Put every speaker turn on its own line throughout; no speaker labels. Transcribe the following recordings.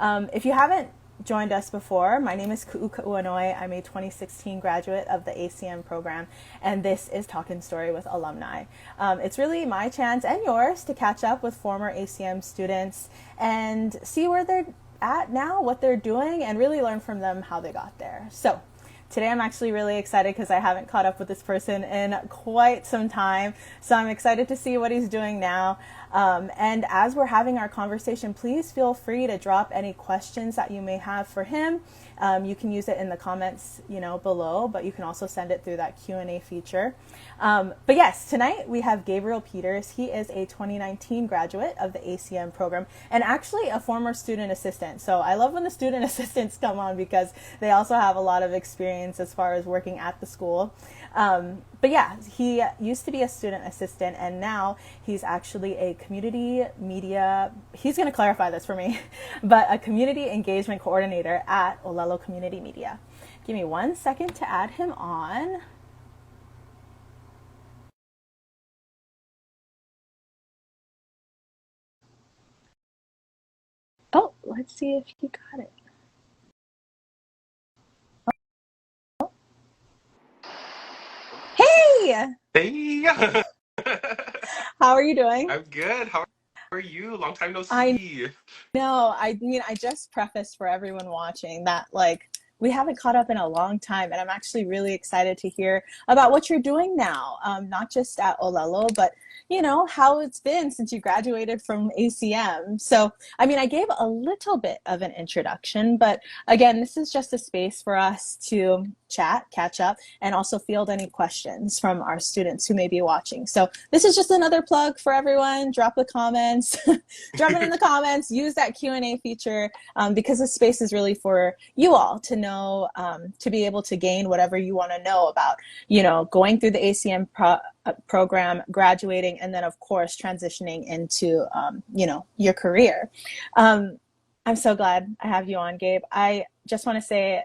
If you haven't joined us before, my name is Ku'u Ka'uanoi. I'm a 2016 graduate of the ACM program, and this is Talkinʻ Story with Alumni. It's really my chance and yours to catch up with former ACM students and see where they're at now, what they're doing, and really learn from them how they got there. So, today I'm actually really excited because I haven't caught up with this person in quite some time. So I'm excited to see what he's doing now. And as we're having our conversation, please feel free to drop any questions that you may have for him. You can use it in the comments, below, but you can also send it through that Q&A feature. But yes, tonight we have Gabriel Peters. He is a 2019 graduate of the ACM program and actually a former student assistant. So I love when the student assistants come on because they also have a lot of experience as far as working at the school. But yeah, he used to be a student assistant and now he's actually a community media, he's going to clarify this for me, but a community engagement coordinator at Olelo Community Media. Give me 1 second to add him on. Oh, let's see if he got it. Hey,
Hey,
how are you doing?
I'm good. How are you? Long time no
I
see.
know. I mean, I just prefaced for everyone watching that, we haven't caught up in a long time, and I'm actually really excited to hear about what you're doing now, not just at Olelo, but how it's been since you graduated from ACM. So, I mean, I gave a little bit of an introduction, but again, this is just a space for us to chat, catch up, and also field any questions from our students who may be watching. So, this is just another plug for everyone. Drop the comments, drop it in the comments, use that Q&A feature because this space is really for you all to know, to be able to gain whatever you want to know about, going through the ACM program, graduating, and then of course transitioning into, your career. I'm so glad I have you on, Gabe. I just want to say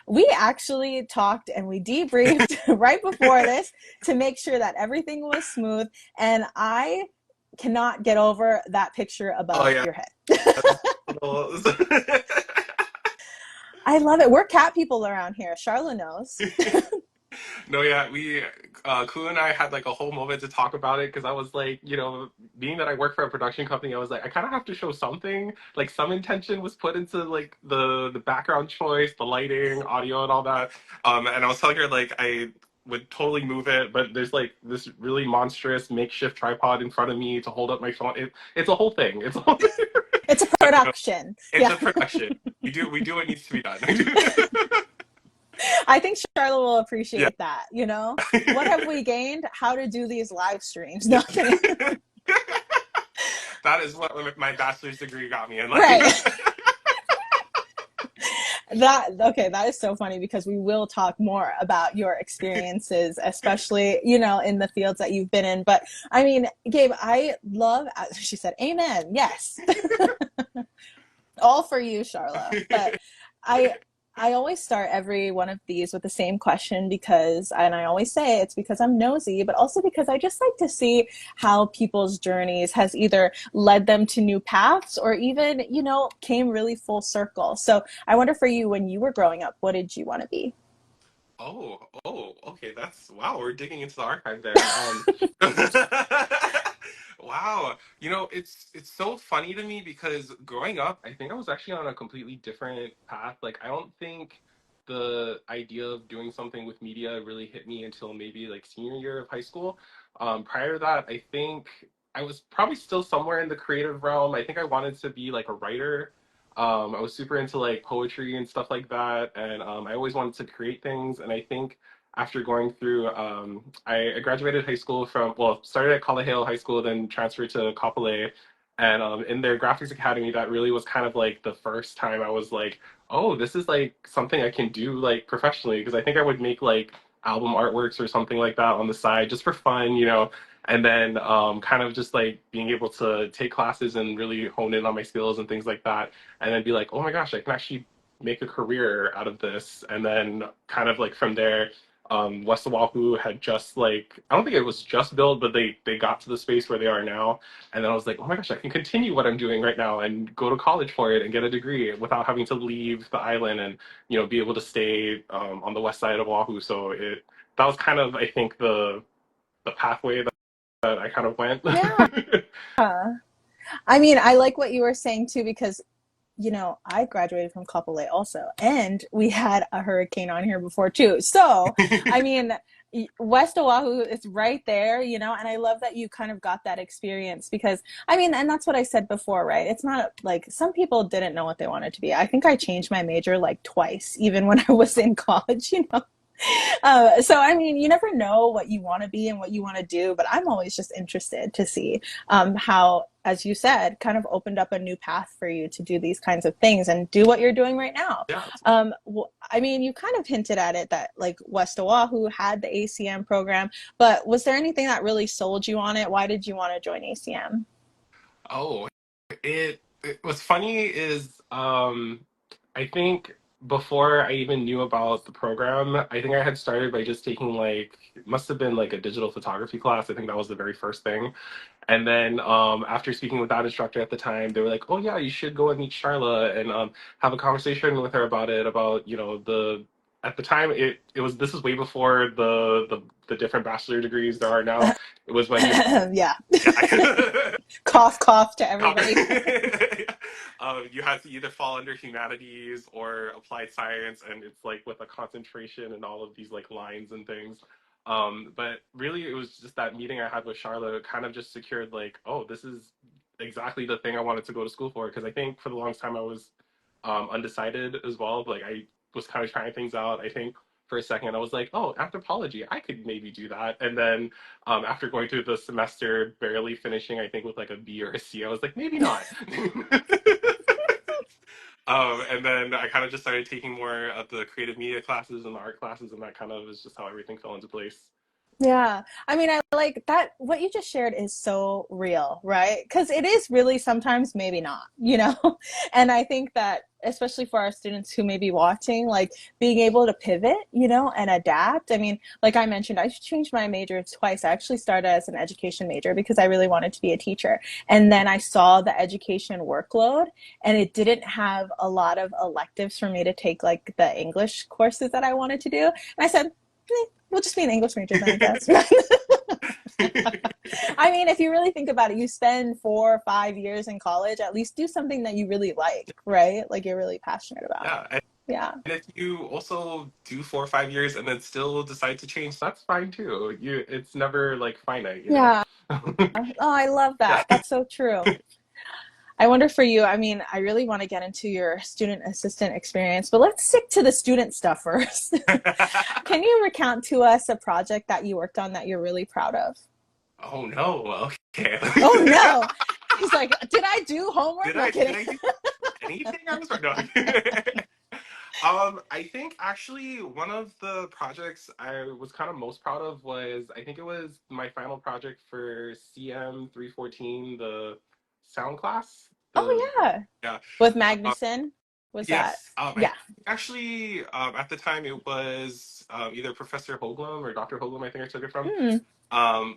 we actually talked and we debriefed right before this to make sure that everything was smooth. And I cannot get over that picture
Oh
above
yeah.
your head.
Little-
I love it. We're cat people around here. Charlotte knows.
No, yeah, Ku and I had like a whole moment to talk about it because I was like, being that I work for a production company, I was like, I kind of have to show something, like some intention was put into like the background choice, the lighting, audio, and all that. And I was telling her like I would totally move it, but there's like this really monstrous makeshift tripod in front of me to hold up my phone. It's a whole thing. It's a whole thing.
It's a production.
It's
Yeah.
a production. We do what needs to be done.
I think Charlotte will
Yeah.
appreciate that. What have we gained? How to do these live streams. No kidding.
That is what my bachelor's degree got me in
Right.
life.
That is so funny because we will talk more about your experiences, especially, in the fields that you've been in. But I mean, Gabe, I love, she said, amen. Yes. All for you, Charla. But I I always start every one of these with the same question because, and I always say it's because I'm nosy, but also because I just like to see how people's journeys has either led them to new paths or even, came really full circle. So I wonder for you, when you were growing up, what did you want to be?
Okay. That's wow. We're digging into the archive there. Wow. It's so funny to me because growing up, I think I was actually on a completely different path. Like, I don't think the idea of doing something with media really hit me until maybe like senior year of high school. Prior to that, I think I was probably still somewhere in the creative realm. I think I wanted to be like a writer. I was super into like poetry and stuff like that, and I always wanted to create things. And I think after going through, I graduated high school started at Kalahale High School, then transferred to Kapolei, and in their graphics academy, that really was kind of like the first time I was like, oh, this is like something I can do like professionally, because I think I would make like album artworks or something like that on the side just for fun. And then kind of just like being able to take classes and really hone in on my skills and things like that, and then be like, oh my gosh, I can actually make a career out of this. And then kind of like from there, West Oahu had just like, I don't think it was just built, but they got to the space where they are now. And then I was like, oh my gosh, I can continue what I'm doing right now and go to college for it and get a degree without having to leave the island and, be able to stay on the west side of Oahu. So that was kind of, I think, the pathway that I kind of went.
Yeah. I mean, I like what you were saying too, because I graduated from Kapolei also, and we had a hurricane on here before too. So, I mean, West Oahu is right there, and I love that you kind of got that experience because, I mean, and that's what I said before, right? It's not like some people didn't know what they wanted to be. I think I changed my major like twice, even when I was in college. So, I mean, you never know what you want to be and what you want to do, but I'm always just interested to see how, as you said, kind of opened up a new path for you to do these kinds of things and do what you're doing right now.
Yeah.
I mean, you kind of hinted at it that like West Oahu had the ACM program, but was there anything that really sold you on it? Why did you want to join ACM?
Oh, what's funny is I think before I even knew about the program, I think I had started by just taking like it must have been like a digital photography class. I think that was the very first thing. And then after speaking with that instructor at the time, they were like, "Oh yeah, you should go and meet Charla and have a conversation with her about it. About the at the time it was this is way before the different bachelor degrees there are now. It was when you
Yeah.
yeah.
Cough, cough to everybody.
You have to either fall under humanities or applied science, and it's like with a concentration and all of these like lines and things. But really, it was just that meeting I had with Charlotte kind of just secured like, oh, this is exactly the thing I wanted to go to school for. Because I think for the longest time I was undecided as well. Like I was kind of trying things out. I think for a second I was like, oh, anthropology, I could maybe do that. And then after going through the semester, barely finishing, I think with like a B or a C, I was like, maybe not. And then I kind of just started taking more of the creative media classes and the art classes, and that kind of is just how everything fell into place.
Yeah. I mean, I like that. What you just shared is so real, right? Because it is really sometimes maybe not. And I think that, especially for our students who may be watching, like being able to pivot, and adapt. I mean, like I mentioned, I changed my major twice. I actually started as an education major because I really wanted to be a teacher. And then I saw the education workload, and it didn't have a lot of electives for me to take, like the English courses that I wanted to do. And I said, we'll just be an English major then, I guess. I mean, if you really think about it, you spend 4 or 5 years in college, at least do something that you really like, right? Like you're really passionate about.
Yeah, and
Yeah.
if you also do 4 or 5 years and then still decide to change, that's fine too. It's never like finite.
Yeah. Oh, I love
Yeah.
that. That's so true. I wonder for you, I mean, I really want to get into your student assistant experience, but let's stick to the student stuff first. Can you recount to us a project that you worked on that you're really proud of?
Oh no. Okay.
Oh no. He's like, did I do homework?
Did
No
I did
kidding.
I do anything? I was no. I think actually one of the projects I was kind of most proud of was I think it was my final project for CM 314, the sound class. The
Oh yeah.
Yeah.
With
Um,
Magnuson? Was that?
yes. I
Yeah.
think actually at the time it was either Professor Hoagland or Dr. Hoagland, I think I took it from.
Hmm.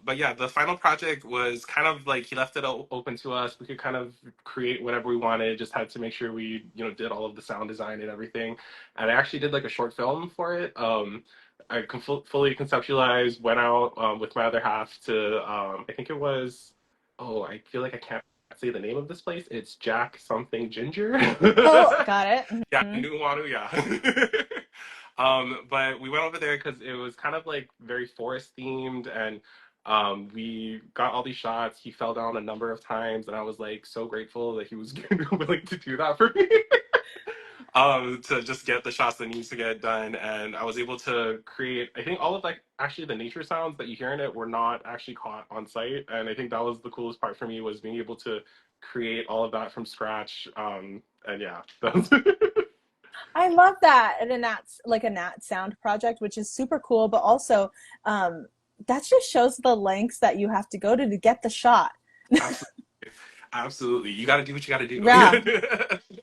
But yeah, the final project was kind of like he left it open to us. We could kind of create whatever we wanted. Just had to make sure we, did all of the sound design and everything. And I actually did like a short film for it. I fully conceptualized, went out with my other half to, I think it was, oh, I feel like I can't say the name of this place. It's Jack something Ginger.
Oh, got it.
Yeah,
Hmm.
Nuuanu, yeah. But we went over there because it was kind of like very forest themed, and we got all these shots. He fell down a number of times, and I was like so grateful that he was willing to do that for me. To just get the shots that needs to get done, and I was able to create. I think all of like actually the nature sounds that you hear in it were not actually caught on site, and I think that was the coolest part for me was being able to create all of that from scratch. And yeah, that's
I love that. And a Nat sound project, which is super cool, but also that just shows the lengths that you have to go to get the shot.
absolutely, absolutely. You got to do what you got to
Yeah.
do.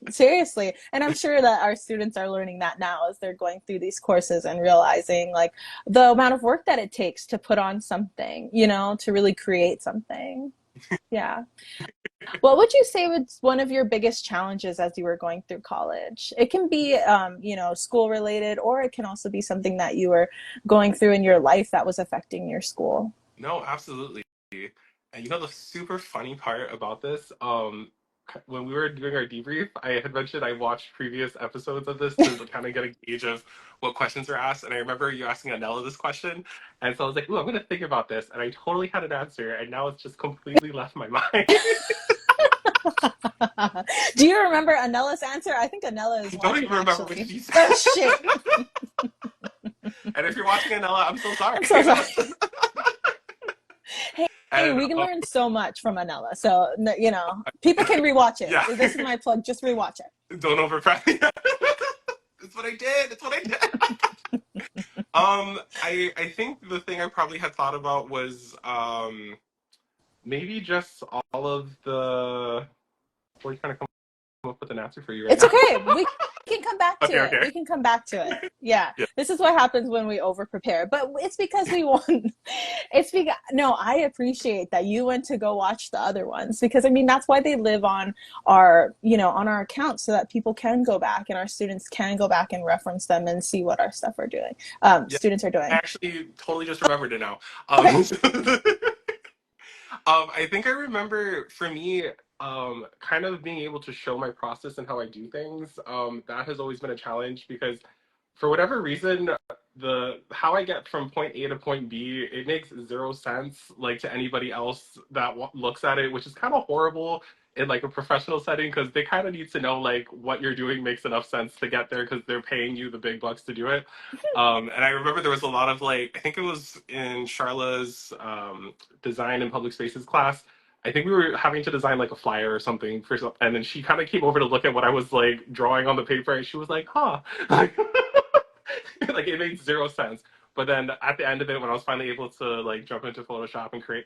Seriously. And I'm sure that our students are learning that now as they're going through these courses and realizing like the amount of work that it takes to put on something, to really create something. Yeah. What would you say was one of your biggest challenges as you were going through college? It can be, school related, or it can also be something that you were going through in your life that was affecting your school.
No, absolutely. And the super funny part about this, when we were doing our debrief, I had mentioned I watched previous episodes of this to kind of get a gauge of what questions are asked. And I remember you asking Anella this question. And so I was like, ooh, I'm going to think about this. And I totally had an answer. And now it's just completely left my mind.
Do you remember Anella's answer? I think Anella is
I don't
watching
even remember what
actually.
she
Oh,
said.
shit.
And if you're watching Anella, I'm so sorry.
I'm so sorry. Hey,
And
we can learn so much from Anella. So, people can rewatch it.
yeah,
This is my plug. Just rewatch it.
don't overpress me. That's what I did. That's what I did. I think the thing I probably had thought about was maybe just all of the. We're trying to come up with an answer for you right
It's
now.
okay. We can come back to
Okay,
it.
okay.
We can come back to it. Yeah.
Yeah.
This is what happens when we over prepare. But it's because we want it's because no, I appreciate that you went to go watch the other ones because I mean that's why they live on our account so that people can go back and our students can go back and reference them and see what our stuff are doing.
Yeah.
Students are
I
doing.
actually totally just remembered it now.
Okay.
I think I remember for me, kind of being able to show my process and how I do things. That has always been a challenge because for whatever reason, the how I get from point A to point B, it makes zero sense like to anybody else that looks at it, which is kind of horrible in like a professional setting because they kind of need to know like what you're doing makes enough sense to get there because they're paying you the big bucks to do it. And I remember there was a lot of like I think it was in Charla's design and public spaces class. I think we were having to design like a flyer or something for some, and then she kind of came over to look at what I was like drawing on the paper, and she was like, "Huh," like, like it made zero sense. But then at the end of it, when I was finally able to like jump into Photoshop and create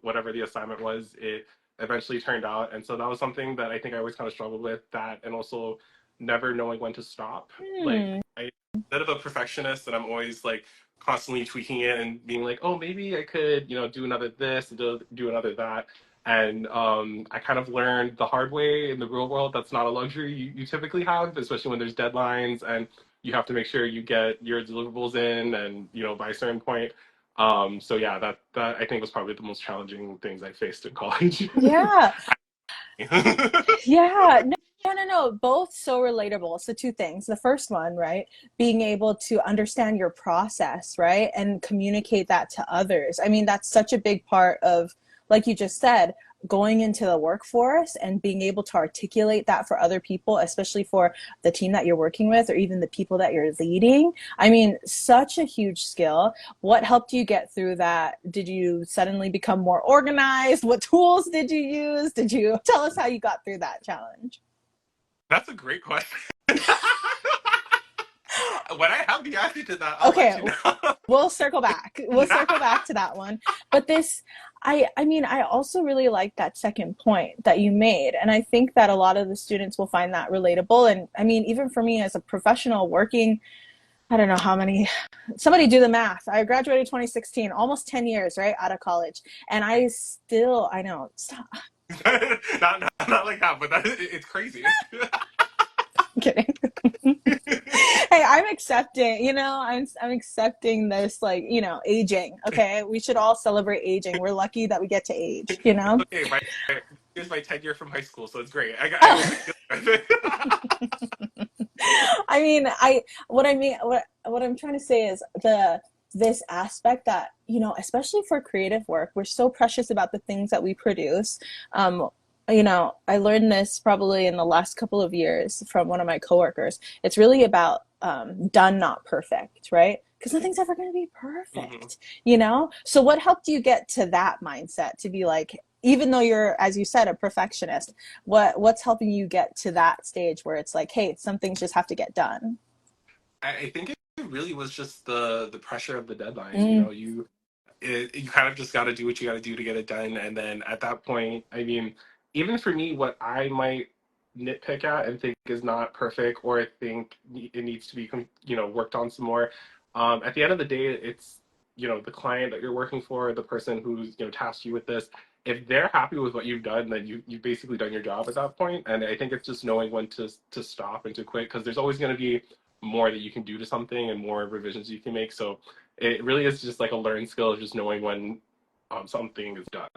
whatever the assignment was, it eventually turned out. And so that was something that I think I always kind of struggled with that, and also never knowing when to stop. Like
Hmm.
I bit of a perfectionist and I'm always like constantly tweaking it and being like, oh, maybe I could, do another this, do another that. And I kind of learned the hard way in the real world. That's not a luxury you typically have, especially when there's deadlines and you have to make sure you get your deliverables in and, by a certain point. So yeah, that I think was probably the most challenging things I faced in college.
Yeah. Yeah, no, no, no, no. Both so relatable. So two things. The first one, right? Being able to understand your process, right? And communicate that to others. I mean, that's such a big part of, like you just said, going into the workforce and being able to articulate that for other people, especially for the team that you're working with or even the people that you're leading. I mean, such a huge skill. What helped you get through that? Did you suddenly become more organized? What tools did you use? Did you tell us how you got through that challenge?
That's a great question. When I have the answer to that, I'll let
Okay,
you know.
we'll circle back. We'll circle back to that one. But I mean, I also really like that second point that you made. And I think that a lot of the students will find that relatable. And I mean, even for me as a professional working, I don't know how many, somebody do the math. I graduated 2016, almost 10 years, right, out of college. And I know, stop
Not like that, but it's crazy.
kidding. Hey, I'm accepting, I'm accepting this, like, aging. Okay. We should all celebrate aging. We're lucky that we get to age, you
It's
know?
okay. Here's my 10 year from high school, so it's great. I have a
Oh,
good feeling with it.
I mean, what I'm trying to say is this aspect that, especially for creative work, we're so precious about the things that we produce. I learned this probably in the last couple of years from one of my coworkers. It's really about done, not perfect, right? Because nothing's ever going to be
Mhm.
perfect. So, what helped you get to that mindset to be like, even though you're, as you said, a perfectionist, what's helping you get to that stage where it's like, hey, some things just have to get done?
I think it really was just the pressure of the deadline.
Mm,
You kind of just got to do what you got to do to get it done, and then at that point, I mean, even for me, what I might nitpick at and think is not perfect or think it needs to be, worked on some more. At the end of the day, it's, the client that you're working for, the person who's, tasked you with this. If they're happy with what you've done, then you've basically done your job at that point. And I think it's just knowing when to stop and to quit, because there's always going to be more that you can do to something and more revisions you can make. So it really is just like a learned skill of just knowing when something is done.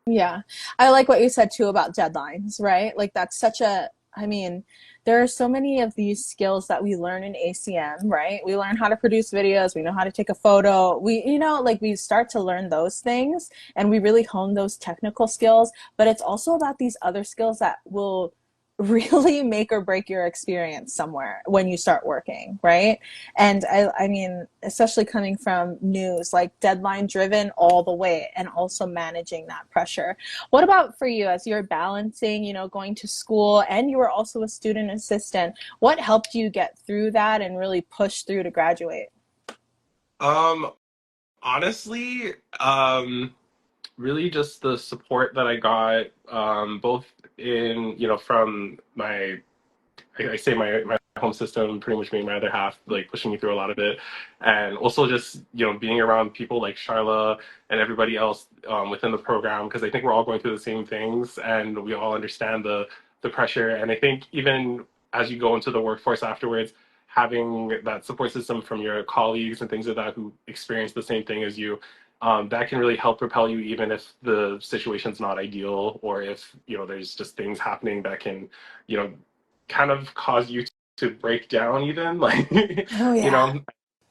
Yeah. I like what you said too about deadlines, right? Like that's such a, I mean, there are so many of these skills that we learn in ACM, right? We learn how to produce videos, we know how to take a photo. Like we start to learn those things and we really hone those technical skills, but it's also about these other skills that will really make or break your experience somewhere when you start working, right? And I mean, especially coming from news, like deadline driven all the way and also managing that pressure. What about for you as you're balancing, going to school and you were also a student assistant? What helped you get through that and really push through to graduate?
Um, Honestly, really just the support that I got, both in, from I say my home system pretty much being my other half, like pushing me through a lot of it, and also just being around people like Charla and everybody else within the program, because I think we're all going through the same things and we all understand the pressure. And I think even as you go into the workforce afterwards, having that support system from your colleagues and things like that who experience the same thing as you, that can really help propel you, even if the situation's not ideal, or if there's just things happening that can you know kind of cause you to break down even like
Oh
you
yeah.
know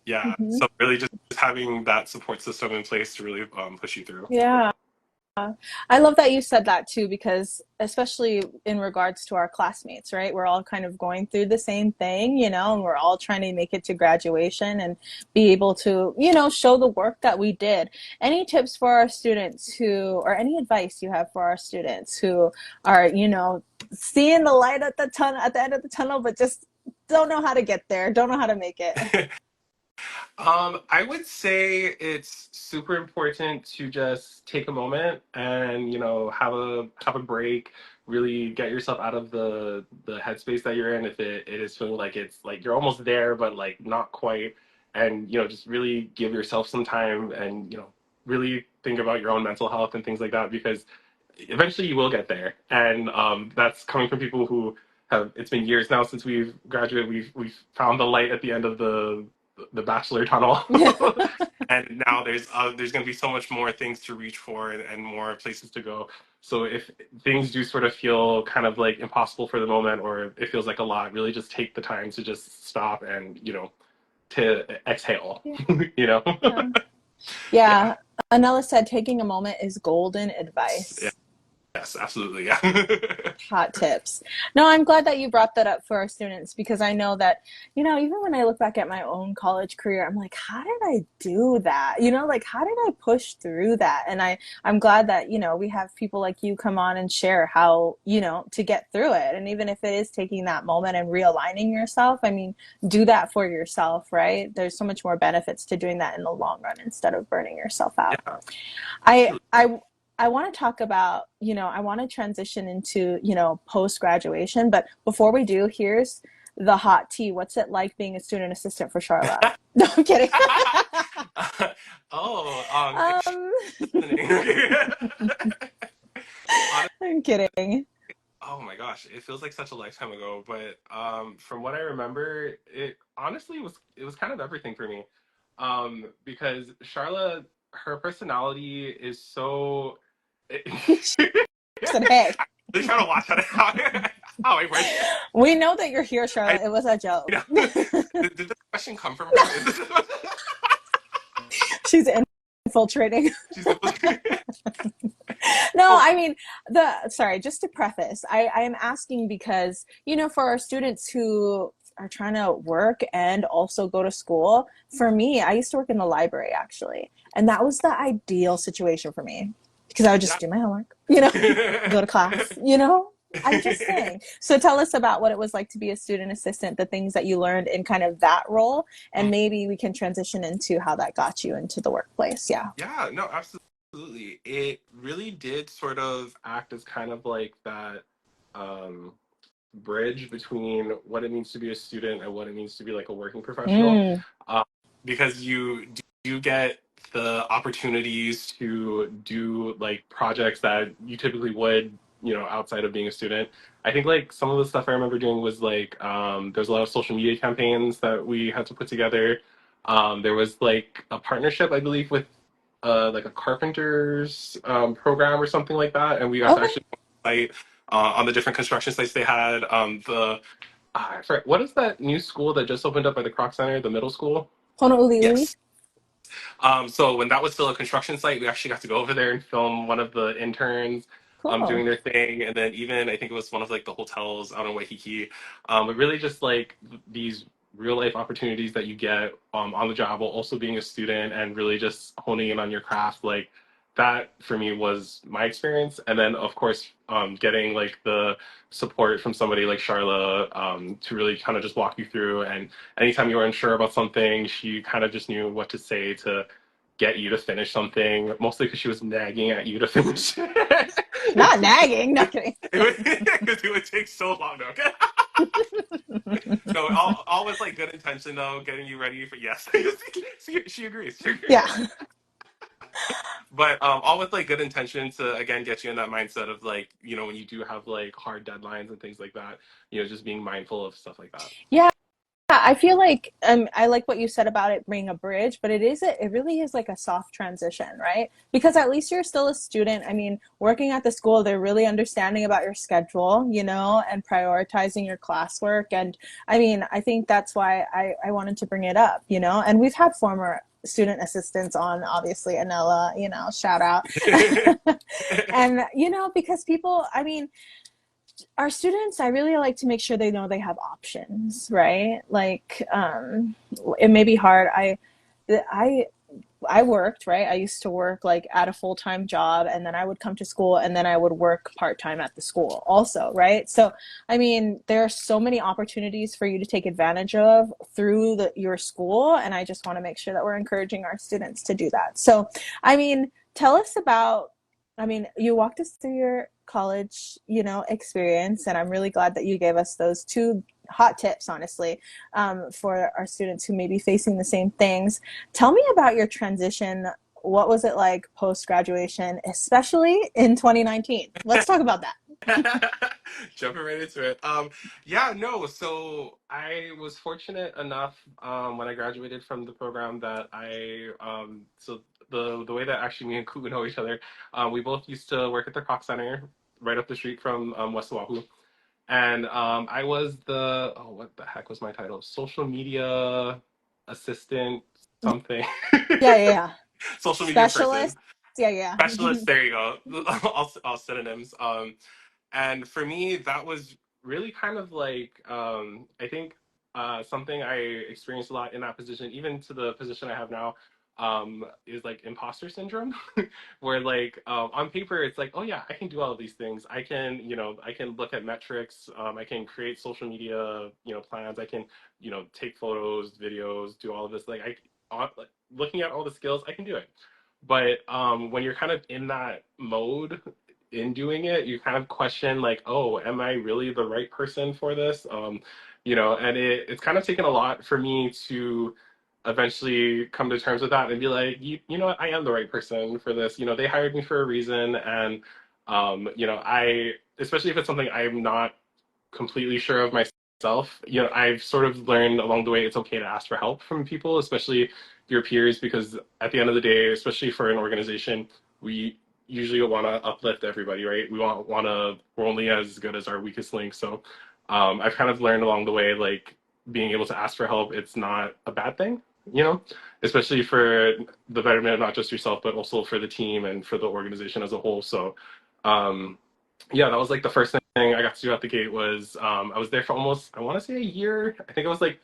yeah,
Hmm.
so really just having that support system in place to really push you through.
Yeah. I love that you said that too, because especially in regards to our classmates, right? We're all kind of going through the same thing, and we're all trying to make it to graduation and be able to, show the work that we did. Any tips for our students or any advice you have for our students who are, seeing the light at at the end of the tunnel, but just don't know how to get there, don't know how to make it?
I would say it's super important to just take a moment and have a break, really get yourself out of the headspace that you're in. If it is feeling like it's like you're almost there but like not quite, and just really give yourself some time and really think about your own mental health and things like that, because eventually you will get there. And that's coming from people who have. It's been years now since we've graduated. We've found the light at the end of the bachelor tunnel. And now there's going to be so much more things to reach for, and more places to go. So if things do sort of feel kind of like impossible for the moment, or it feels like a lot, really just take the time to just stop and to exhale.
Yeah.
you know
Yeah.
yeah.
Anella said taking a moment is golden
Yeah.
advice.
Yes, absolutely. Yeah.
Hot tips. No, I'm glad that you brought that up for our students, because I know that, even when I look back at my own college career, I'm like, how did I do that? Like how did I push through that? And I'm glad that, we have people like you come on and share how, to get through it. And even if it is taking that moment and realigning yourself, I mean, do that for yourself, right? There's so much more benefits to doing that in the long run instead of burning yourself out.
Yeah,
I
absolutely.
I I want to talk about, I want to transition into, post graduation, but before we do, here's the hot tea. What's it like being a student assistant for Charla? No, I'm kidding.
Oh, if she's
um,
listening. Honestly,
I'm kidding.
oh my gosh, it feels like such a lifetime ago. But from what I remember, it honestly was kind of everything for me. Because Charlotte, her personality is so.
She said, hey,
I'm really trying to watch how I word it.
we know that you're here,
I
Charlotte. It was a joke.
did this question come from her? Is this,
She's infiltrating.
she's the
No,
oh,
I mean, sorry, just to preface, I am asking because, for our students who are trying to work and also go to school, for me, I used to work in the library actually. And that was the ideal situation for me because I would just do my homework, go to class, I'm just saying. So tell us about what it was like to be a student assistant, the things that you learned in kind of that role, and maybe we can transition into how that got you into the workplace. Yeah.
Yeah, no, absolutely. It really did sort of act as kind of like that, um, bridge between what it means to be a student and what it means to be like a working professional,
Mm.
um, because you do get the opportunities to do like projects that you typically would, outside of being a student. I think like some of the stuff I remember doing was like there's a lot of social media campaigns that we had to put together. There was like a partnership, I believe, with like a carpenter's program or something like that, and we got to
Okay.
actually site on the different construction sites they had. I forget, what is that new school that just opened up by the Croc Center, the middle school?
Honolulu.
Yes. So when that was still a construction site, we actually got to go over there and film one of the interns
Cool.
doing their thing, and then even I think it was one of like the hotels out in Waikiki. But really just like these real life opportunities that you get on the job while also being a student and really just honing in on your craft, like that for me was my experience. And then of course getting like the support from somebody like Charla to really kind of just walk you through, and anytime you were unsure about something, she kind of just knew what to say to get you to finish something, mostly because she was nagging at you to finish it.
Not nagging. No kidding.
Because it would take so long. No, okay? No, all with like good intention though, getting you ready for yes. She agrees. She agrees.
Yeah.
But all with like good intention to again get you in that mindset of like when you do have like hard deadlines and things like that, just being mindful of stuff like that.
Yeah. I feel like I like what you said about it being a bridge, but it really is like a soft transition, right? Because at least you're still a student. I mean, working at the school, they're really understanding about your schedule, and prioritizing your classwork. And I mean, I think that's why I wanted to bring it up, and we've had former student assistants on, obviously, Anella, shout out. And, because people, I mean, our students, I really like to make sure they know they have options, right? Like, it may be hard. I I worked, right? I used to work like at a full-time job, and then I would come to school, and then I would work part-time at the school also, right? So, I mean, there are so many opportunities for you to take advantage of through your school, and I just want to make sure that we're encouraging our students to do that. So, I mean, tell us about, I mean, you walked us through your college, experience, and I'm really glad that you gave us those two hot tips, honestly, for our students who may be facing the same things. Tell me about your transition. What was it like post graduation, especially in 2019? Let's talk about that.
Jumping right into it. Yeah, no. So I was fortunate enough when I graduated from the program that so the way that actually me and Kuba know each other, we both used to work at the Cox Center right up the street from West Oahu, and I was what the heck was my title? Social media assistant something.
Yeah, yeah, yeah.
Social media person.
Specialist. Yeah, yeah.
Specialist, there you go. All synonyms. And for me, that was really kind of like I think something I experienced a lot in that position, even to the position I have now, is like imposter syndrome, where like on paper it's like, oh yeah, I can do all of these things. I can look at metrics. I can create social media, plans. I can, take photos, videos, do all of this. Like looking at all the skills, I can do it. But when you're kind of in that mode in doing it, you kind of question like, oh, am I really the right person for this? And it's kind of taken a lot for me to eventually come to terms with that and be like, you know what, I am the right person for this. They hired me for a reason, and I, especially if it's something I'm not completely sure of myself, I've sort of learned along the way it's okay to ask for help from people, especially your peers, because at the end of the day, especially for an organization, we usually want to uplift everybody, right? We're only as good as our weakest link. So I've kind of learned along the way, like being able to ask for help, it's not a bad thing, especially for the betterment of not just yourself, but also for the team and for the organization as a whole. So um, yeah, that was like the first thing I got to do at the gate was I was there for almost, I want to say, a year. I think it was like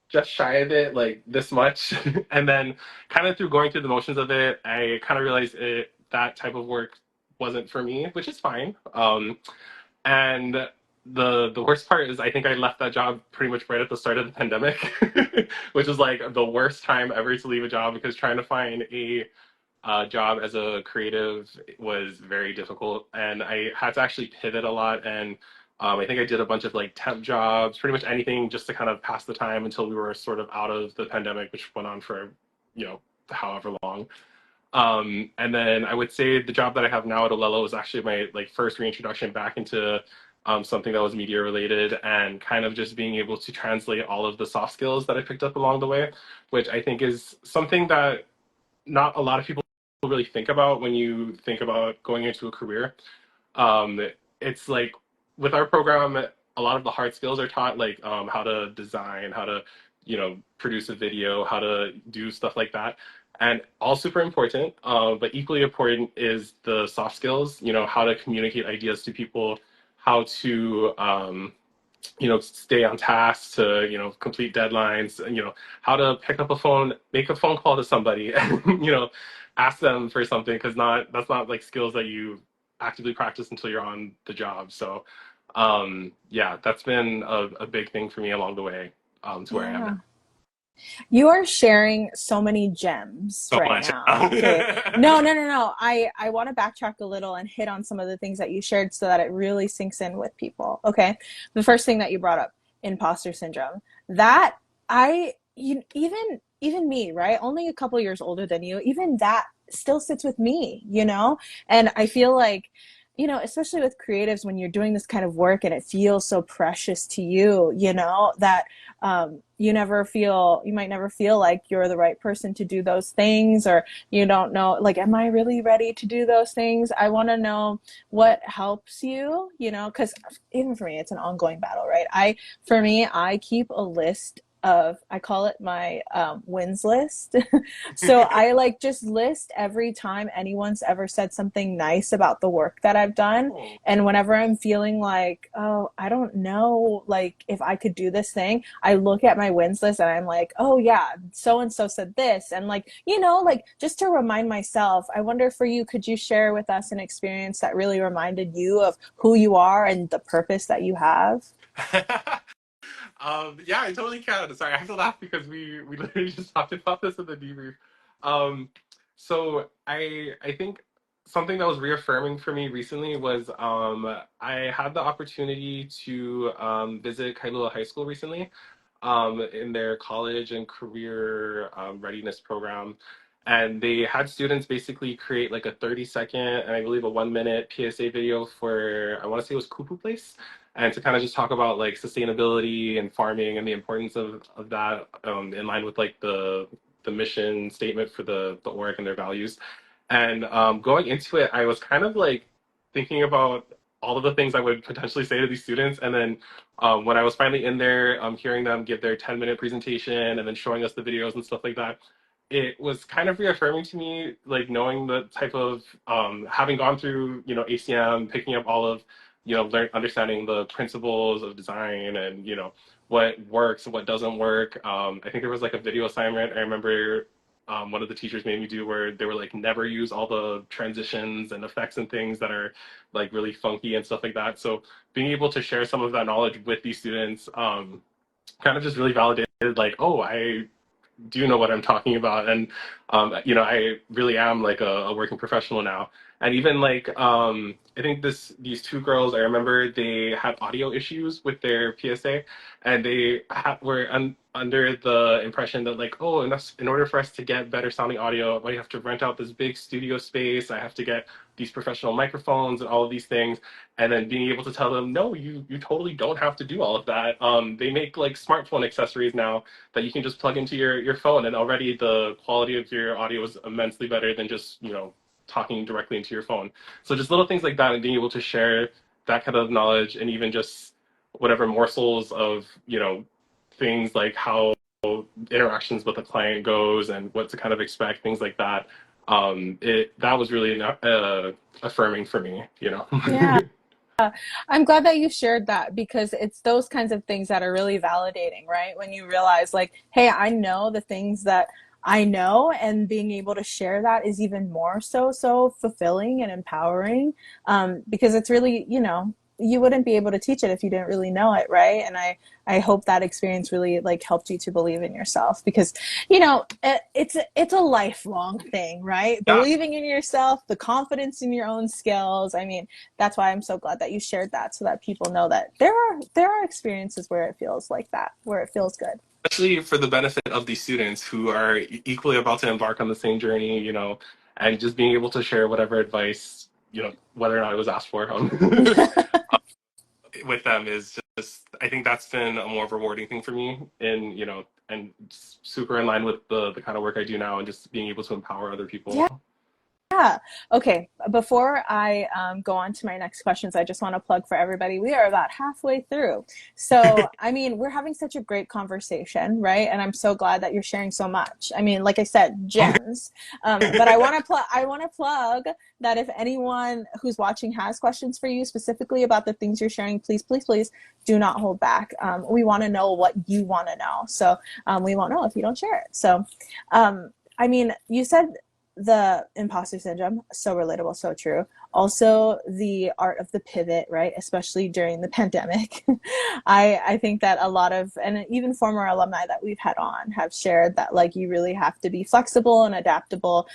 just shy of it, like this much. And then kind of through going through the motions of it, I kind of realized that type of work wasn't for me, which is fine. And the worst part is I think I left that job pretty much right at the start of the pandemic, which is like the worst time ever to leave a job, because trying to find a job as a creative was very difficult, and I had to actually pivot a lot and I think I did a bunch of like temp jobs, pretty much anything just to kind of pass the time until we were sort of out of the pandemic, which went on for, however long. And then I would say the job that I have now at Olelo is actually my like first reintroduction back into something that was media related, and kind of just being able to translate all of the soft skills that I picked up along the way, which I think is something that not a lot of people really think about when you think about going into a career. um, it's like with our program, a lot of the hard skills are taught, like how to design, how to, produce a video, how to do stuff like that. And all super important, but equally important is the soft skills, how to communicate ideas to people, how to, stay on task, to, complete deadlines, and, how to pick up a phone, make a phone call to somebody, and, ask them for something, because that's not like skills that you actively practice until you're on the job. So, yeah, that's been a big thing for me along the way, to where I am now.
Yeah. You are sharing so many gems
So
right
much.
now. Okay. No, no, no, no. I want to backtrack a little and hit on some of the things that you shared so that it really sinks in with people. Okay. The first thing that you brought up, imposter syndrome. That even me, right? Only a couple years older than you, even that still sits with me, you know? And I feel like, especially with creatives, when you're doing this kind of work and it feels so precious to you, that you might never feel like you're the right person to do those things, or you don't know, like, am I really ready to do those things? I want to know what helps you, because even for me, it's an ongoing battle, right? For me, I keep a list of, I call it my wins list. So I like just list every time anyone's ever said something nice about the work that I've done.
Oh.
And whenever I'm feeling like, oh, I don't know, like if I could do this thing, I look at my wins list and I'm like, oh yeah, so and so said this. And like, like just to remind myself, I wonder for you, could you share with us an experience that really reminded you of who you are and the purpose that you have?
Yeah, I totally can. Sorry, I have to laugh because we literally just talked about this in the debrief. Um, so I think something that was reaffirming for me recently was I had the opportunity to visit Kailua High School recently, in their college and career readiness program. And they had students basically create like a 30-second and I believe a 1 minute PSA video for, I want to say it was Kupu Place, and to kind of just talk about like sustainability and farming and the importance of that, in line with like the mission statement for the org and their values. And going into it, I was kind of like thinking about all of the things I would potentially say to these students. And then when I was finally in there, hearing them give their 10-minute presentation and then showing us the videos and stuff like that, it was kind of reaffirming to me, like knowing the type of, having gone through, ACM, picking up all of, understanding the principles of design and, what works and what doesn't work. I think there was like a video assignment I remember one of the teachers made me do, where they were like, never use all the transitions and effects and things that are like really funky and stuff like that. So being able to share some of that knowledge with these students, kind of just really validated, like, oh, I do know what I'm talking about, and I really am like a working professional now. And even like, I think these two girls, I remember they had audio issues with their PSA, and they were under the impression that like, oh, and that's in order for us to get better sounding audio, we have to rent out this big studio space. I have to get these professional microphones and all of these things, and then being able to tell them, no, you totally don't have to do all of that. They make like smartphone accessories now that you can just plug into your phone, and already the quality of your audio is immensely better than just talking directly into your phone. So just little things like that, and being able to share that kind of knowledge, and even just whatever morsels of things like how interactions with a client goes and what to kind of expect, things like that. It that was really affirming for me.
Yeah. I'm glad that you shared that, because it's those kinds of things that are really validating, right? When you realize, like, hey, I know the things that I know, and being able to share that is even more so fulfilling and empowering, because it's really, you wouldn't be able to teach it if you didn't really know it, right? And I hope that experience really like helped you to believe in yourself, because it's a lifelong thing, right?
Yeah,
Believing in yourself, the confidence in your own skills. I mean, that's why I'm so glad that you shared that, so that people know that there are experiences where it feels like that, where it feels good.
especially for the benefit of these students who are equally about to embark on the same journey, and just being able to share whatever advice, whether or not it was asked for, with them is just, I think that's been a more rewarding thing for me, and super in line with the kind of work I do now, and just being able to empower other people.
Yeah. Yeah. Okay. Before I go on to my next questions, I just want to plug for everybody. We are about halfway through. So, I mean, we're having such a great conversation, right? And I'm so glad that you're sharing so much. I mean, like I said, gems. But I want to plug that if anyone who's watching has questions for you specifically about the things you're sharing, please, please, please do not hold back. We want to know what you want to know. So, we won't know if you don't share it. So, I mean, you said the imposter syndrome, so relatable, so true. Also the art of the pivot, right? Especially during the pandemic. I think that a lot of, and even former alumni that we've had on have shared that like you really have to be flexible and adaptable.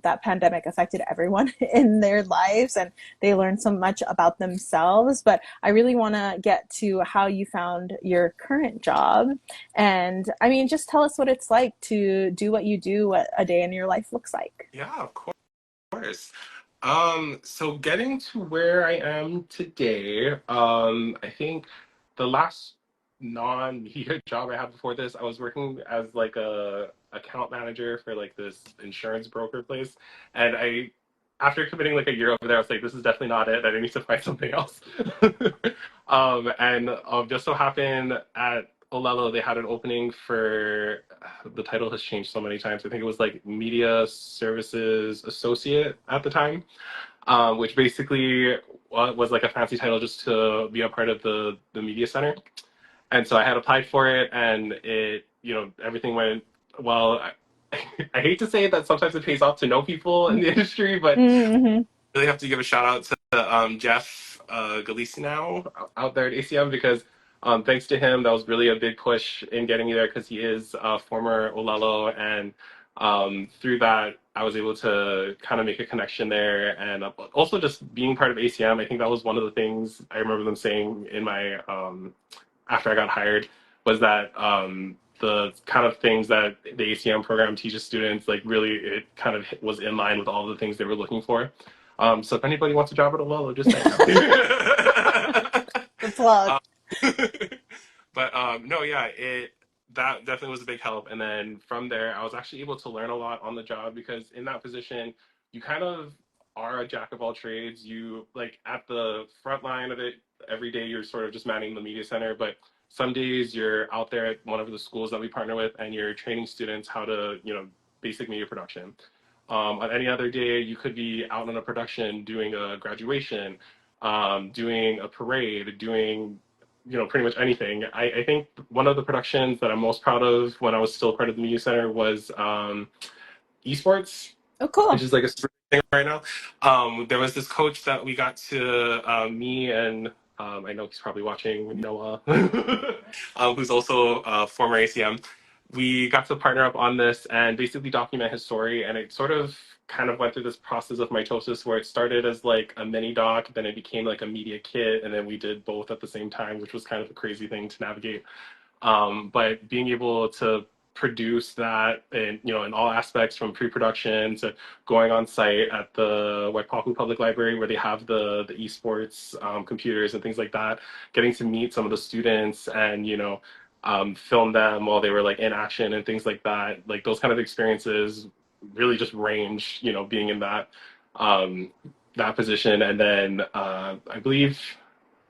That pandemic affected everyone in their lives, and they learned so much about themselves. But I really want to get to how you found your current job. And I mean, just tell us what it's like to do what you do, what a day in your life looks like.
Yeah, of course. So getting to where I am today, I think the last non-media job I had before this, I was working as like a account manager for like this insurance broker place, and after committing like a year over there, I was like, this is definitely not it. I need to find something else. And just so happened at Olelo, they had an opening for, the title has changed so many times. I think it was like Media Services Associate at the time, which basically was like a fancy title just to be a part of the media center. And so I had applied for it, and everything went well. I hate to say that sometimes it pays off to know people in the industry, but
Mm-hmm.
really have to give a shout out to Jeff Galicino out there at ACM, because thanks to him, that was really a big push in getting me there, because he is a former Olelo, and through that, I was able to kind of make a connection there. And also just being part of ACM, I think that was one of the things I remember them saying in my after I got hired, was that the kind of things that the ACM program teaches students, like really, it kind of was in line with all the things they were looking for. So if anybody wants a job at a Lolo, just say
The plug.
um, but no, yeah, it that definitely was a big help. And then from there, I was actually able to learn a lot on the job, because in that position, you kind of are a jack of all trades. You like at the front line of it every day. You're sort of just manning the media center, but some days you're out there at one of the schools that we partner with, and you're training students how to, basic media production. On any other day, you could be out on a production doing a graduation, doing a parade, doing pretty much anything. I think one of the productions that I'm most proud of when I was still part of the media center was esports,
Oh,
which
cool.
is like a super thing right now. There was this coach that we got to, me and I know he's probably watching, Noah, who's also a former ACM. We got to partner up on this and basically document his story. And it sort of kind of went through this process of mitosis, where it started as like a mini doc, then it became like a media kit, and then we did both at the same time, which was kind of a crazy thing to navigate. But being able to produce that in all aspects, from pre-production to going on site at the Waipahu Public Library, where they have the esports computers and things like that, getting to meet some of the students and film them while they were like in action and things like that, like those kind of experiences really just range, being in um, that position. And then I believe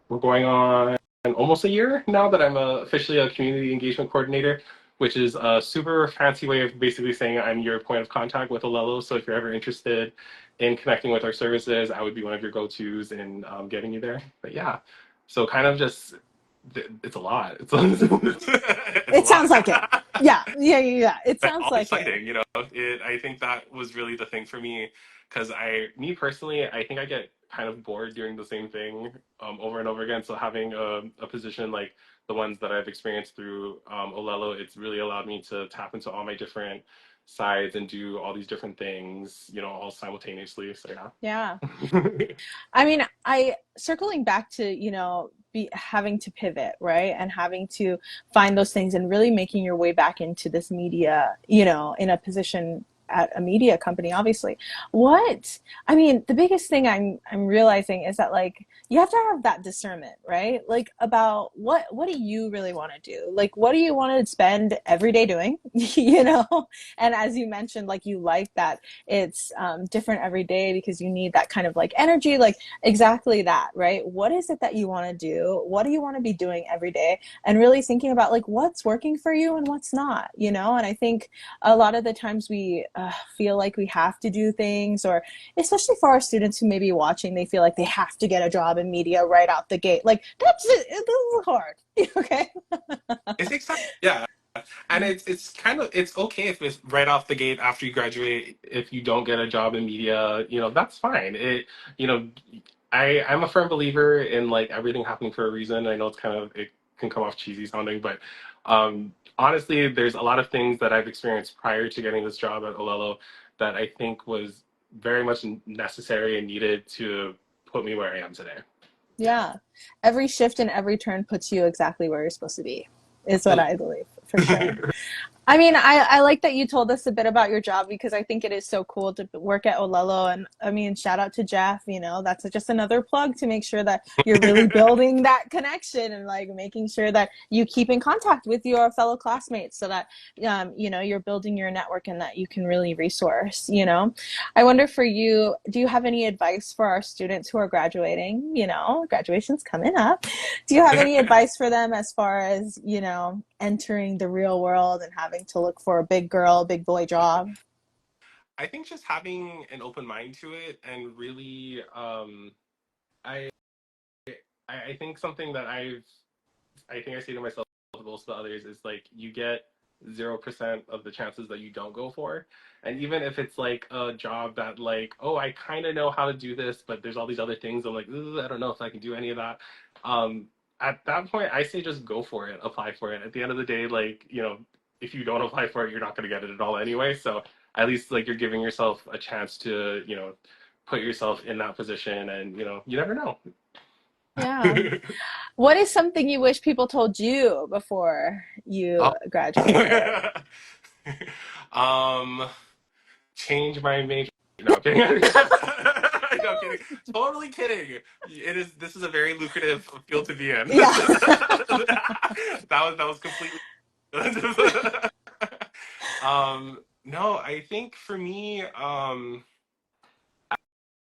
we're going on almost a year now that I'm officially a community engagement coordinator, which is a super fancy way of basically saying I'm your point of contact with Olelo. So if you're ever interested in connecting with our services, I would be one of your go-tos in getting you there. But yeah, so kind of just, it's a lot. It's a
It sounds like it.
lot.
Yeah, yeah, yeah, yeah. It
But
sounds
all
like it.
exciting, I think that was really the thing for me, because me personally, I think I get kind of bored doing the same thing over and over again. So having a position like the ones that I've experienced through Olelo, it's really allowed me to tap into all my different sides and do all these different things, you know, all simultaneously. So
Yeah.
yeah.
I mean, I circling back to, be having to pivot, right? And having to find those things and really making your way back into this media, in a position at a media company, obviously. What I mean, the biggest thing I'm realizing is that like you have to have that discernment, right? Like about what do you really want to do? Like what do you want to spend every day doing? And as you mentioned, like you like that it's different every day because you need that kind of like energy, like exactly that, right? What is it that you want to do? What do you want to be doing every day? And really thinking about like what's working for you and what's not, And I think a lot of the times we feel like we have to do things, or especially for our students who may be watching, they feel like they have to get a job in media right out the gate. Like that's it. This is hard. Okay.
It's exciting. Yeah. And it's kind of it's okay if it's right off the gate after you graduate if you don't get a job in media, you know, that's fine. You know, I'm a firm believer in like everything happening for a reason. I know it can come off cheesy sounding, but honestly, there's a lot of things that I've experienced prior to getting this job at Olelo that I think was very much necessary and needed to put me where I am today.
Yeah. Every shift and every turn puts you exactly where you're supposed to be, is what I believe, for sure.
Yeah.
I mean, I like that you told us a bit about your job because I think it is so cool to work at Olelo. And I mean, shout out to Jeff, that's just another plug to make sure that you're really building that connection and like making sure that you keep in contact with your fellow classmates so that, you're building your network and that you can really resource. I wonder for you, do you have any advice for our students who are graduating? Graduation's coming up. Do you have any advice for them as far as, entering the real world and having to look for a big girl, big boy job?
I think just having an open mind to it and really, I, I think something that I think I say to myself as well as to others is like you get 0% of the chances that you don't go for. And even if it's like a job that like, oh, I kind of know how to do this, but there's all these other things. I'm like, "Ugh, I don't know if I can do any of that." Um, at that point, I say just go for it, apply for it. At the end of the day, like, you know, if you don't apply for it, you're not going to get it at all anyway. So at least like you're giving yourself a chance to, you know, put yourself in that position and, you know, you never know.
Yeah. What is something you wish people told you before you
Oh.
graduated?
um, change my major. No, I'm kidding. No, I'm kidding. Totally kidding. This is a very lucrative field to be in.
Yeah.
That was completely. No, I think for me,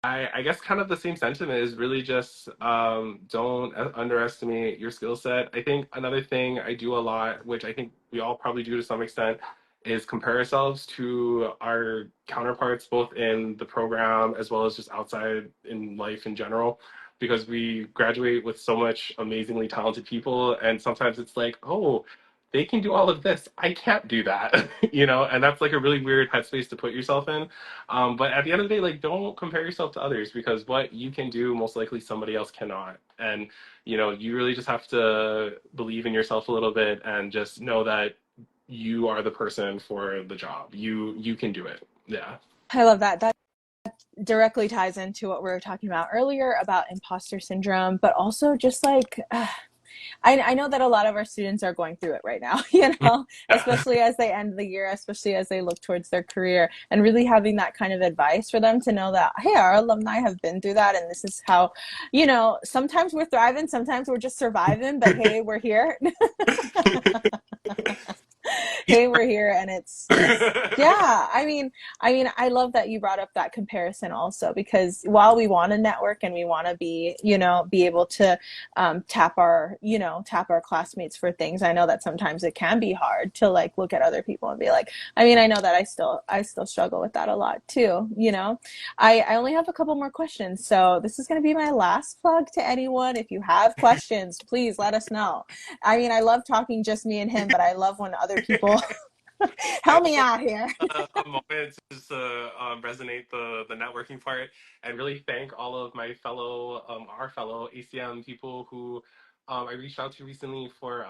I guess kind of the same sentiment is really just don't underestimate your skill set. I think another thing I do a lot, which I think we all probably do to some extent, is compare ourselves to our counterparts, both in the program as well as just outside in life in general, because we graduate with so much amazingly talented people, and sometimes it's like, oh, they can do all of this. I can't do that, you know, and that's like a really weird headspace to put yourself in. But at the end of the day, like don't compare yourself to others because what you can do, most likely somebody else cannot. And you know, you really just have to believe in yourself a little bit and just know that you are the person for the job. You can do it. Yeah.
I love that. That directly ties into what we were talking about earlier about imposter syndrome, but also just like I know that a lot of our students are going through it right now, especially as they end the year, especially as they look towards their career, and really having that kind of advice for them to know that, hey, our alumni have been through that, and this is how, sometimes we're thriving, sometimes we're just surviving, but hey, we're here. Hey, we're here, and it's yeah. I mean, I love that you brought up that comparison also because while we want to network and we want to be, be able to tap our classmates for things. I know that sometimes it can be hard to like look at other people and be like, I mean, I know that I still struggle with that a lot too. I only have a couple more questions, so this is going to be my last plug to anyone. If you have questions, please let us know. I mean, I love talking just me and him, but I love when other people
I
Help me
also
out here.
a moment to just resonate the networking part and really thank all of my fellow our fellow ACM people who I reached out to recently for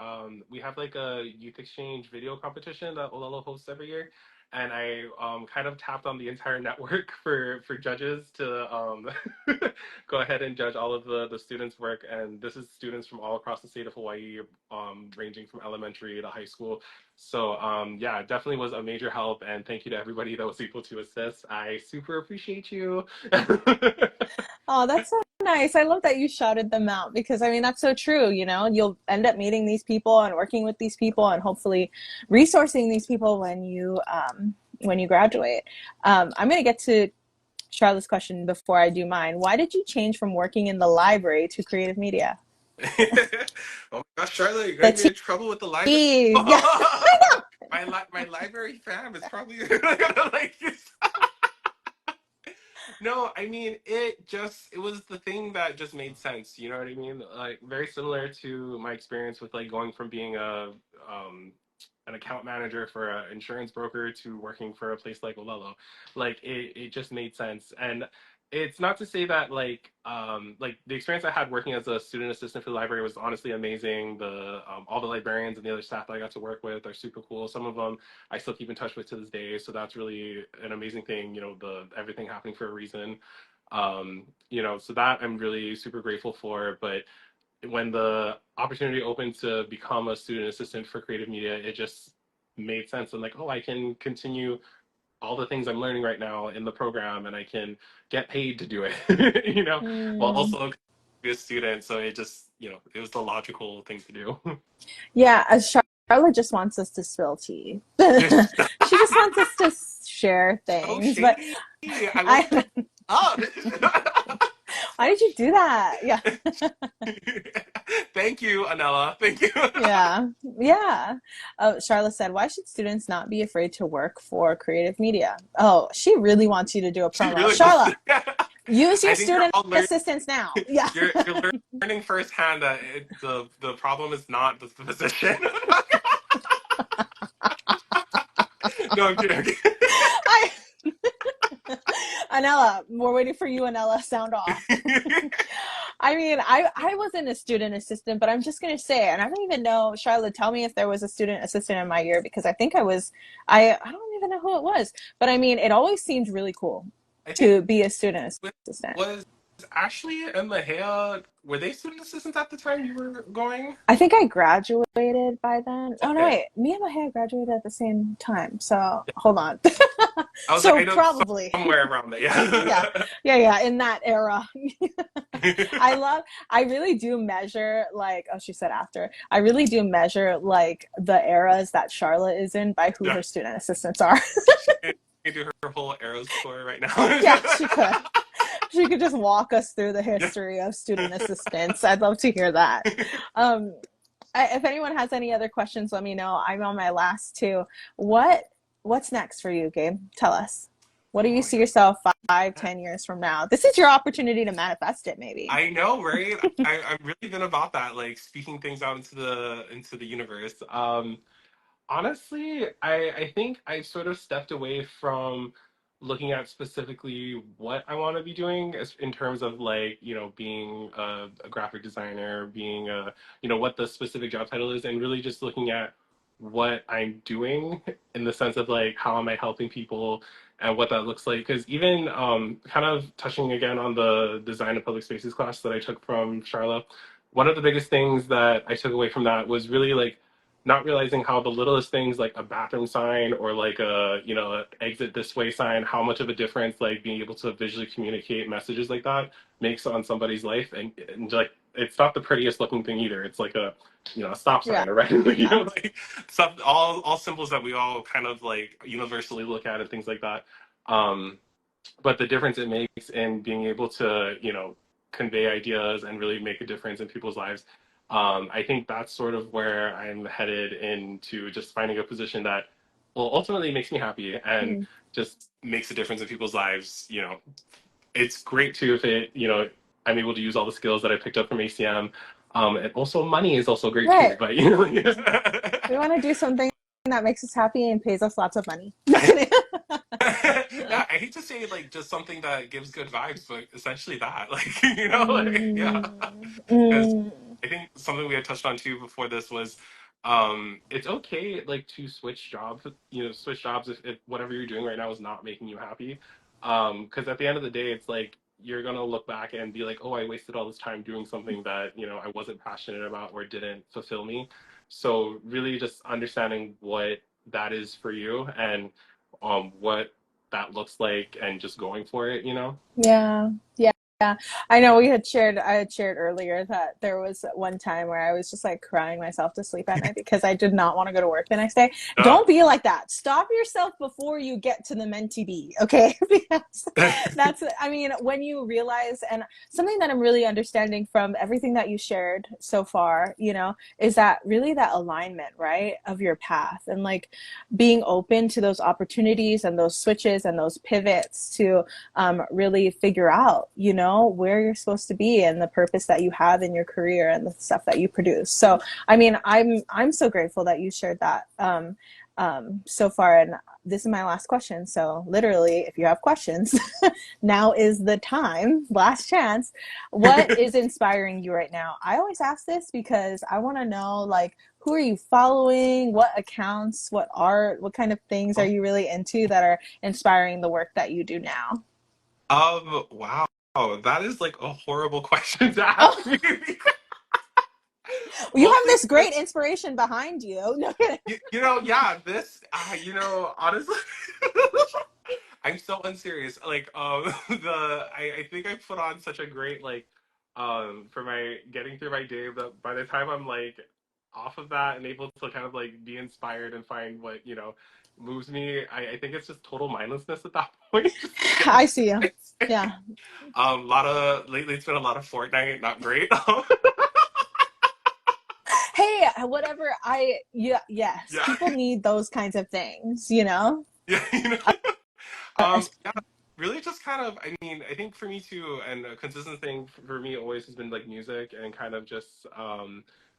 we have like a youth exchange video competition that Olelo hosts every year, and I kind of tapped on the entire network for judges to go ahead and judge all of the students' work, and this is students from all across the state of Hawaii, ranging from elementary to high school. So yeah, it definitely was a major help, and thank you to everybody that was able to assist. I super appreciate you.
Oh, that's so nice. I love that you shouted them out because I mean that's so true, you know. You'll end up meeting these people and working with these people and hopefully resourcing these people when you graduate. I'm gonna get to Charlotte's question before I do mine. Why did you change from working in the library to creative media?
Oh my gosh, Charlotte, you're
The
getting me in trouble with the library.
tease. Yeah.
My library fam is probably gonna like this. No, I mean it was the thing that just made sense, you know what I mean? Like very similar to my experience with like going from being a an account manager for an insurance broker to working for a place like Olelo. Like it just made sense. And it's not to say that like the experience I had working as a student assistant for the library was honestly amazing. The all the librarians and the other staff that I got to work with are super cool. Some of them I still keep in touch with to this day. So that's really an amazing thing, you know, the everything happening for a reason. You know, so that I'm really super grateful for. But when the opportunity opened to become a student assistant for creative media, it just made sense. I'm like, oh, I can continue all the things I'm learning right now in the program and I can get paid to do it, you know, while
Mm,
also be a student. So it just, you know, it was the logical thing to do.
yeah, as Charlotte just wants us to spill tea.
You're
She just wants us to share
so
things, but
shady. I
I
wasn't up.
why did you do that? Yeah.
Thank you, Anella. Thank you.
Yeah. Yeah. Charlotte said, why should students not be afraid to work for creative media? Oh, she really wants you to do a
She
promo.
really wants
Charlotte,
to.
use your
I think you're
student
all learning.
assistants now. Yeah.
You're learning firsthand that the problem is not the position. No, I'm kidding. I'm
I Anella, we're waiting for you, Anella. Sound off.
kidding.
I mean, I wasn't a student assistant, but I'm just gonna say, and I don't even know, Charlotte, tell me if there was a student assistant in my year because I think I was. I don't even know who it was, but I mean, it always seemed really cool
I think
to be a student assistant.
was Ashley and Mahea, were they student assistants at the time you were going?
I think I graduated by then. Oh no,
Okay.
wait, me and Mahia graduated at the same time. So
Yeah.
hold on.
I was like,
So
I know
probably,
somewhere around there.
yeah,
Yeah.
yeah, in that era. I really do measure like, oh, she said after. I really do measure like the eras that Charlotte is in by who
Yeah.
her student assistants are.
She can do her whole arrows tour right now.
Yeah, she could. She could just walk us through the
Yeah.
history of student assistants. I'd love to hear that. Um, if anyone has any other questions, let me know. I'm on my last two. What what's next for you, Gabe? Tell us. What do you
Oh
see
my
yourself 5, 10 years from now? This is your opportunity to manifest it, maybe.
I know, right? I'm really been about that, like speaking things out into the universe. Honestly, I think I sort of stepped away from looking at specifically what I want to be doing as, in terms of like, you know, being a graphic designer, being a, you know, what the specific job title is, and really just looking at what I'm doing in the sense of like, how am I helping people and what that looks like. Because even kind of touching again on the design of public spaces class that I took from Charlotte, one of the biggest things that I took away from that was really like, not realizing how the littlest things like a bathroom sign or like a you know a exit this way sign, how much of a difference like being able to visually communicate messages like that makes on somebody's life. And like it's not the prettiest looking thing either. It's like a you know a stop
Yeah.
sign or right you know like stuff, all symbols that we all kind of like universally look at and things like that. um but the difference it makes in being able to, you know, convey ideas and really make a difference in people's lives. I think that's sort of where I'm headed into just finding a position that will ultimately makes me happy and
Mm.
just makes a difference in people's lives. You know, it's great too if it, you know, I'm able to use all the skills that I picked up from ACM. And also money is also great too,
Right.
but you know,
We want to do something that makes us happy and pays us lots of money. No kidding.
Yeah, I hate to say like just something that gives good vibes, but essentially that, like, like, yeah. Because
Mm,
I think something we had touched on too before this was, it's okay like to switch jobs, switch jobs if whatever you're doing right now is not making you happy. Because at the end of the day, it's like you're gonna look back and be like, oh, I wasted all this time doing something that I wasn't passionate about or didn't fulfill me. So really, just understanding what that is for you and what that looks like and just going for it.
yeah, yeah. Yeah, I know I had shared earlier that there was one time where I was just like crying myself to sleep at night because I did not want to go to work the next day.
Yeah.
Don't be like that. Stop yourself before you get to the mentee be, okay? Because I mean, when you realize, and something that I'm really understanding from everything that you shared so far, is that really that alignment, right, of your path and like being open to those opportunities and those switches and those pivots to really figure out, where you're supposed to be and the purpose that you have in your career and the stuff that you produce. So, I mean, I'm so grateful that you shared that so far. And this is my last question. So, literally, if you have questions, now is the time, last chance. What is inspiring you right now? I always ask this because I want to know, like, who are you following? What accounts? What art? What kind of things are you really into that are inspiring the work that you do now?
Wow. That is like a horrible question to
Oh,
ask me.
you have
Mostly
this great
because,
inspiration behind you. No kidding.
yeah, honestly, I'm so unserious. Like, I think I put on such a great, like, for my getting through my day, but by the time I'm like off of that and able to kind of like be inspired and find what, moves me, I think it's just total mindlessness at that point. Just to
I see you.
say.
Yeah.
Lately it's been a lot of Fortnite, not great.
Hey, whatever. Yeah, yes,
Yeah.
people need those kinds of things.
Yeah,
Uh, uh,
yeah, really just kind of, I mean, I think for me too, and a consistent thing for me always has been like music and kind of just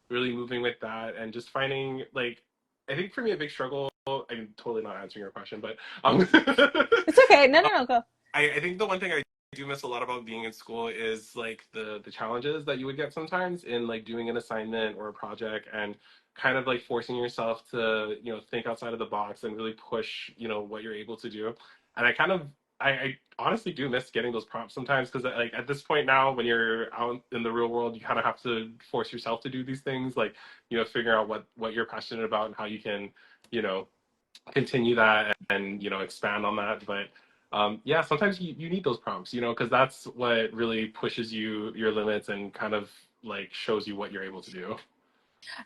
really moving with that and just finding like, I think for me a big struggle, I'm totally not answering your question, but
it's okay. No, no, no, go.
I think the one thing I do miss a lot about being in school is like the challenges that you would get sometimes in like doing an assignment or a project and kind of like forcing yourself to think outside of the box and really push what you're able to do. And I kind of I honestly do miss getting those prompts sometimes because like at this point now when you're out in the real world you kind of have to force yourself to do these things like figure out what you're passionate about and how you can you know continue that and expand on that. But yeah, sometimes you need those prompts, because that's what really pushes your limits and kind of like shows you what you're able to do.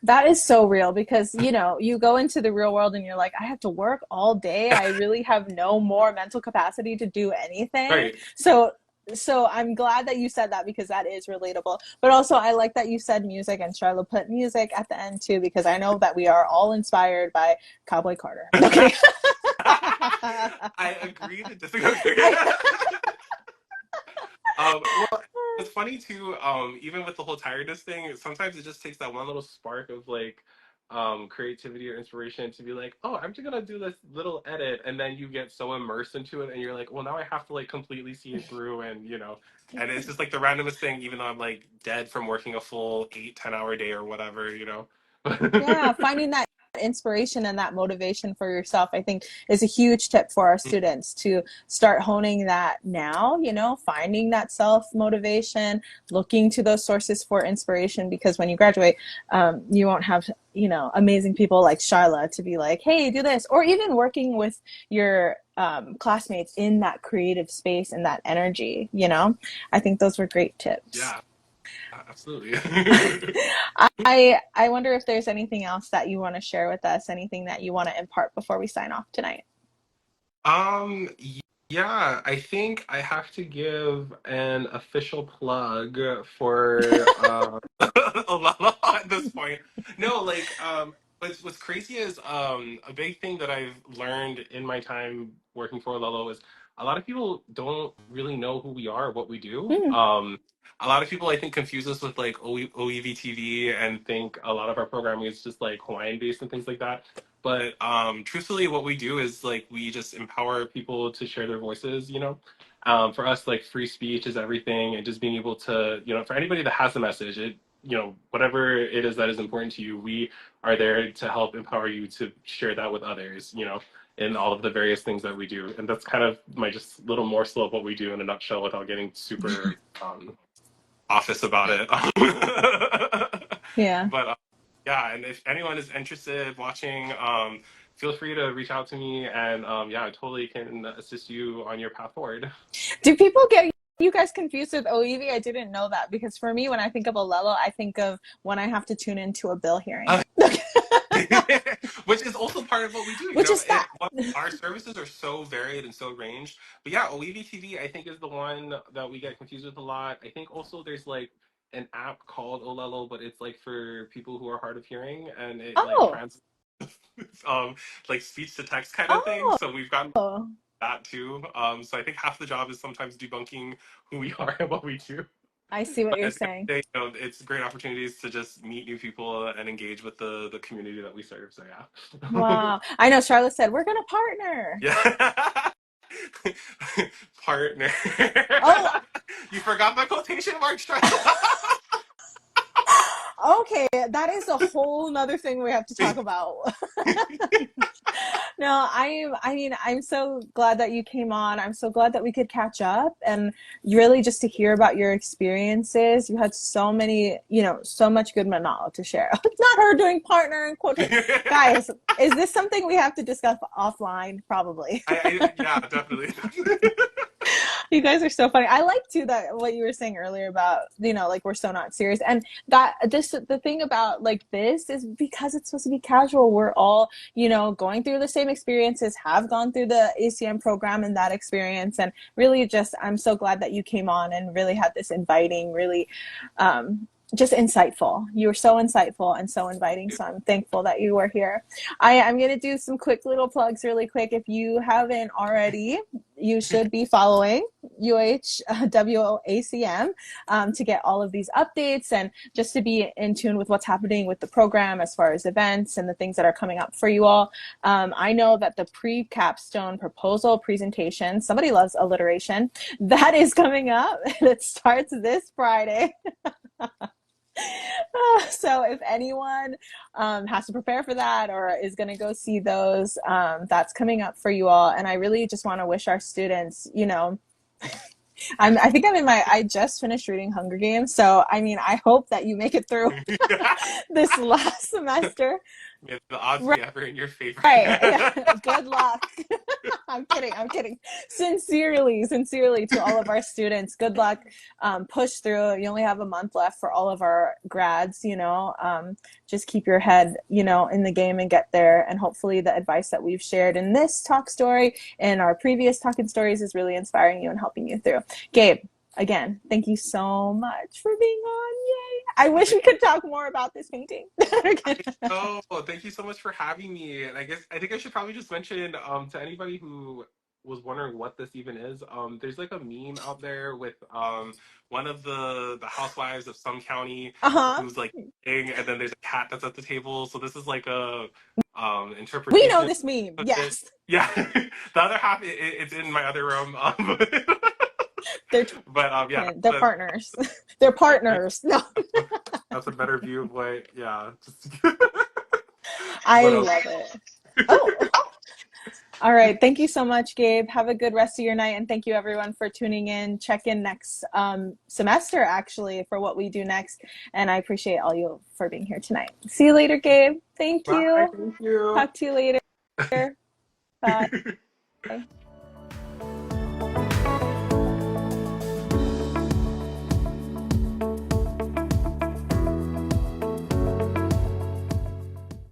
That is so real because, you go into the real world and you're like, I have to work all day. I really have no more mental capacity to do anything.
Right.
So I'm glad that you said that because that is relatable. But also I like that you said music and Charlotte put music at the end too, because I know that we are all inspired by Cowboy Carter. Okay.
I agree to disagree. Well, it's funny too. Even with the whole tiredness thing, sometimes it just takes that one little spark of like, creativity or inspiration to be like, oh, I'm just gonna do this little edit, and then you get so immersed into it, and you're like, well, now I have to like completely see it through, and it's just like the randomest thing, even though I'm like dead from working a full 8, 10 hour day or whatever.
Yeah, finding that inspiration and that motivation for yourself, I think, is a huge tip for our students to start honing that now, finding that self motivation, looking to those sources for inspiration, because when you graduate, you won't have, amazing people like Shyla to be like, hey, do this, or even working with your classmates in that creative space and that energy. I think those were great tips.
Yeah, absolutely.
I wonder if there's anything else that you want to share with us, anything that you want to impart before we sign off tonight.
Yeah, I think I have to give an official plug for Olala at this point. No, like what's crazy is a big thing that I've learned in my time working for Olala is a lot of people don't really know who we are, what we do.
Mm,
A lot of people I think confuse us with like OEVTV and think a lot of our programming is just like Hawaiian based and things like that. But truthfully, what we do is like we just empower people to share their voices. For us, like free speech is everything, and just being able to, for anybody that has a message, whatever it is that is important to you, we are there to help empower you to share that with others. In all of the various things that we do, and that's kind of my just little morsel of what we do in a nutshell, without getting super office about it.
Yeah.
But yeah, and if anyone is interested watching, feel free to reach out to me, and yeah, I totally can assist you on your path forward.
Do people get you guys confused with OEV? I didn't know that because for me, when I think of Olelo, I think of when I have to tune into a bill hearing.
Uh, which is also part of what we do.
Which is that?
Our services are so varied and so ranged. But yeah, OEV TV, I think, is the one that we get confused with a lot. I think also there's like an app called Olelo, but it's like for people who are hard of hearing, and it like
Oh,
um like speech to text kind of thing.
oh,
So we've got that too. So I think half the job is sometimes debunking who we are and what we do.
I see what
But
you're
at the end
saying.
of the day, it's great opportunities to just meet new people and engage with the community that we serve. So yeah.
Wow. I know Charlotte said, we're going to partner.
Yeah. Partner.
Oh,
You forgot my quotation mark, Charlotte.
okay. That is a whole nother thing we have to talk about. No, I'm so glad that you came on. I'm so glad that we could catch up and really just to hear about your experiences. You had so many, so much good knowledge to share. It's not her doing partner and quote. Guys, is this something we have to discuss offline? Probably.
Yeah, definitely.
You guys are so funny. I like too that what you were saying earlier about, like we're so not serious. And that the thing about like this is because it's supposed to be casual. We're all, going through the same experiences, have gone through the ACM program and that experience. And really just, I'm so glad that you came on and really had this inviting, really, just insightful. You were so insightful and so inviting. So I'm thankful that you were here. I'm going to do some quick little plugs really quick. If you haven't already, you should be following UHWACM to get all of these updates and just to be in tune with what's happening with the program as far as events and the things that are coming up for you all. I know that the pre-capstone proposal presentation, somebody loves alliteration, that is coming up. It starts this Friday. So if anyone has to prepare for that or is going to go see those, that's coming up for you all. And I really just want to wish our students, I think I just finished reading Hunger Games. So, I hope that you make it through this last semester.
May the odds
Right.
be ever in your favor.
Yeah. Good luck. I'm kidding. Sincerely to all of our students, good luck. Push through. You only have a month left for all of our grads, just keep your head, in the game and get there. And hopefully the advice that we've shared in this talk story and our previous talking stories is really inspiring you and helping you through. Gabe, again, thank you so much for being on. Yay. I wish we could talk more about this painting.
Oh, thank you so much for having me. And I think I should probably just mention to anybody who was wondering what this even is. There's like a meme out there with one of the housewives of some county
Uh-huh.
who's like eating, and then there's a cat that's at the table. So this is like a
We know
interpretation
this meme.
of it.
Yes.
Yeah, the other half it's in my other room.
They're
But yeah,
they're partners. They're partners. No.
that's a better view of what. Yeah, just.
I
But
love it. Oh, all right. Thank you so much, Gabe. Have a good rest of your night. And thank you, everyone, for tuning in. Check in next semester, actually, for what we do next. And I appreciate all you for being here tonight. See you later, Gabe. Thank
bye.
you.
Thank you.
Talk to you later. Bye.